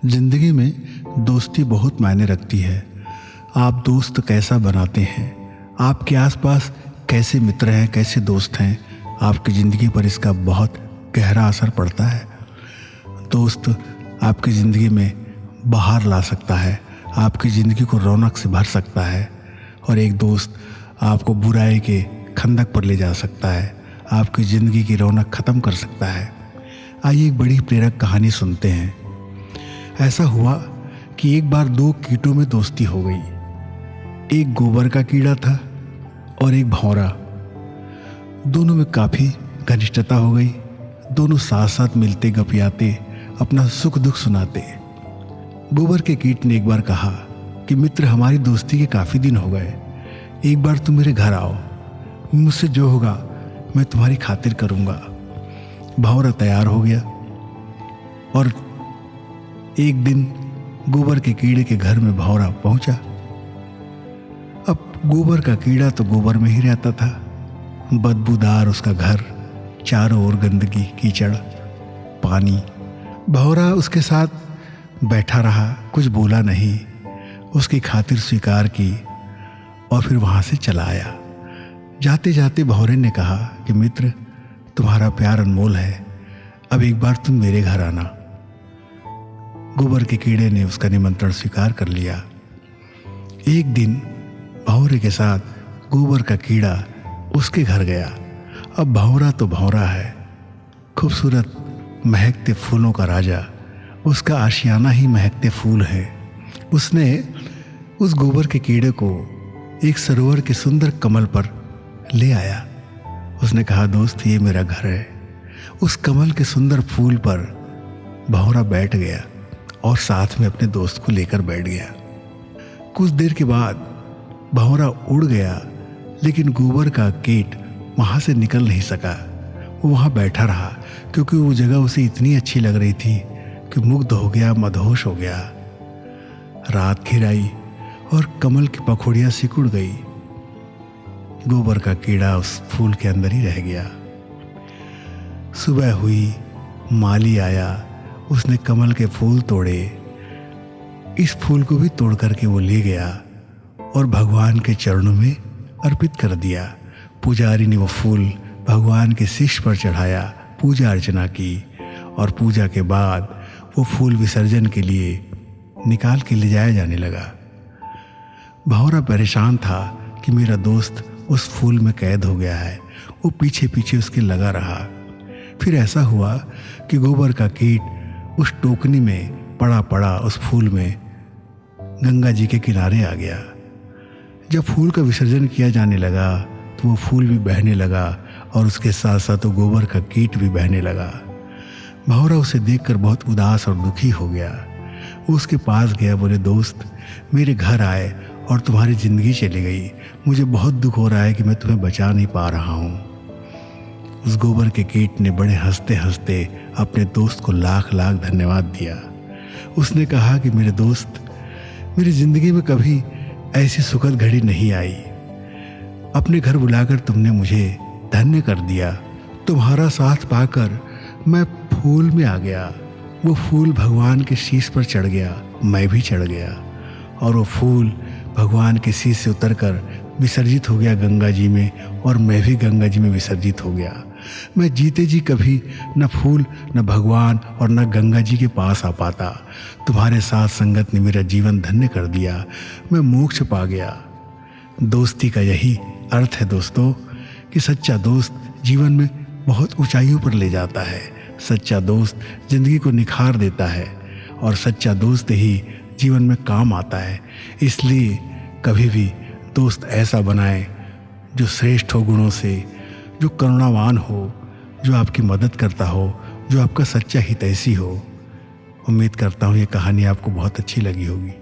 जिंदगी में दोस्ती बहुत मायने रखती है। आप दोस्त कैसा बनाते हैं, आपके आसपास कैसे मित्र हैं, कैसे दोस्त हैं, आपकी ज़िंदगी पर इसका बहुत गहरा असर पड़ता है। दोस्त आपकी ज़िंदगी में बाहर ला सकता है, आपकी ज़िंदगी को रौनक से भर सकता है, और एक दोस्त आपको बुराई के खंदक पर ले जा सकता है, आपकी ज़िंदगी की रौनक ख़त्म कर सकता है। आइए एक बड़ी प्रेरक कहानी सुनते हैं। ऐसा हुआ कि एक बार दो कीटों में दोस्ती हो गई। एक गोबर का कीड़ा था और एक भौरा। दोनों में काफ़ी घनिष्ठता हो गई। दोनों साथ साथ मिलते, गपियाते, अपना सुख दुख सुनाते। गोबर के कीट ने एक बार कहा कि मित्र, हमारी दोस्ती के काफ़ी दिन हो गए, एक बार तुम मेरे घर आओ, मुझसे जो होगा मैं तुम्हारी खातिर करूँगा। भौरा तैयार हो गया और एक दिन गोबर के कीड़े के घर में भौरा पहुंचा। अब गोबर का कीड़ा तो गोबर में ही रहता था, बदबूदार उसका घर, चारों ओर गंदगी, कीचड़, पानी। भौरा उसके साथ बैठा रहा, कुछ बोला नहीं, उसकी खातिर स्वीकार की और फिर वहां से चला आया। जाते जाते भौरे ने कहा कि मित्र, तुम्हारा प्यार अनमोल है, अब एक बार तुम मेरे घर आना। गोबर के कीड़े ने उसका निमंत्रण स्वीकार कर लिया। एक दिन भौरे के साथ गोबर का कीड़ा उसके घर गया। अब भौरा तो भौरा है, खूबसूरत महकते फूलों का राजा, उसका आशियाना ही महकते फूल है। उसने उस गोबर के कीड़े को एक सरोवर के सुंदर कमल पर ले आया। उसने कहा, दोस्त, ये मेरा घर है। उस कमल के सुंदर फूल पर भौरा बैठ गया और साथ में अपने दोस्त को लेकर बैठ गया। कुछ देर के बाद भौरा उड़ गया, लेकिन गोबर का कीट वहाँ से निकल नहीं सका। वो वहाँ बैठा रहा क्योंकि वो जगह उसे इतनी अच्छी लग रही थी कि मुग्ध हो गया, मदहोश हो गया। रात घिर आई और कमल की पखुड़ियाँ सिकुड़ गई। गोबर का कीड़ा उस फूल के अंदर ही रह गया। सुबह हुई, माली आया, उसने कमल के फूल तोड़े। इस फूल को भी तोड़ करके वो ले गया और भगवान के चरणों में अर्पित कर दिया। पुजारी ने वो फूल भगवान के शीश पर चढ़ाया, पूजा अर्चना की, और पूजा के बाद वो फूल विसर्जन के लिए निकाल के ले जाया जाने लगा। भौरा परेशान था कि मेरा दोस्त उस फूल में कैद हो गया है। वो पीछे पीछे उसके लगा रहा। फिर ऐसा हुआ कि गोबर का कीट उस टोकनी में पड़ा पड़ा उस फूल में गंगा जी के किनारे आ गया। जब फूल का विसर्जन किया जाने लगा तो वो फूल भी बहने लगा और उसके साथ साथ वो गोबर का कीट भी बहने लगा। भौरा उसे देखकर बहुत उदास और दुखी हो गया। वो उसके पास गया, बोले, दोस्त, मेरे घर आए और तुम्हारी ज़िंदगी चली गई। मुझे बहुत दुख हो रहा है कि मैं तुम्हें बचा नहीं पा रहा हूँ। उस गोबर के कीट ने बड़े हंसते हंसते अपने दोस्त को लाख लाख धन्यवाद दिया। उसने कहा कि मेरे दोस्त, मेरी ज़िंदगी में कभी ऐसी सुखद घड़ी नहीं आई। अपने घर बुलाकर तुमने मुझे धन्य कर दिया। तुम्हारा साथ पाकर मैं फूल में आ गया। वो फूल भगवान के शीश पर चढ़ गया, मैं भी चढ़ गया, और वो फूल भगवान के शीश से उतरकर विसर्जित हो गया गंगा जी में, और मैं भी गंगा जी में विसर्जित हो गया। मैं जीते जी कभी न फूल, न भगवान और न गंगा जी के पास आ पाता। तुम्हारे साथ संगत ने मेरा जीवन धन्य कर दिया। मैं मोक्ष पा गया। दोस्ती का यही अर्थ है दोस्तों, कि सच्चा दोस्त जीवन में बहुत ऊंचाइयों पर ले जाता है। सच्चा दोस्त जिंदगी को निखार देता है, और सच्चा दोस्त ही जीवन में काम आता है। इसलिए कभी भी दोस्त ऐसा बनाएं जो श्रेष्ठ हो गुणों से, जो करुणावान हो, जो आपकी मदद करता हो, जो आपका सच्चा हितैषी हो। उम्मीद करता हूँ ये कहानी आपको बहुत अच्छी लगी होगी।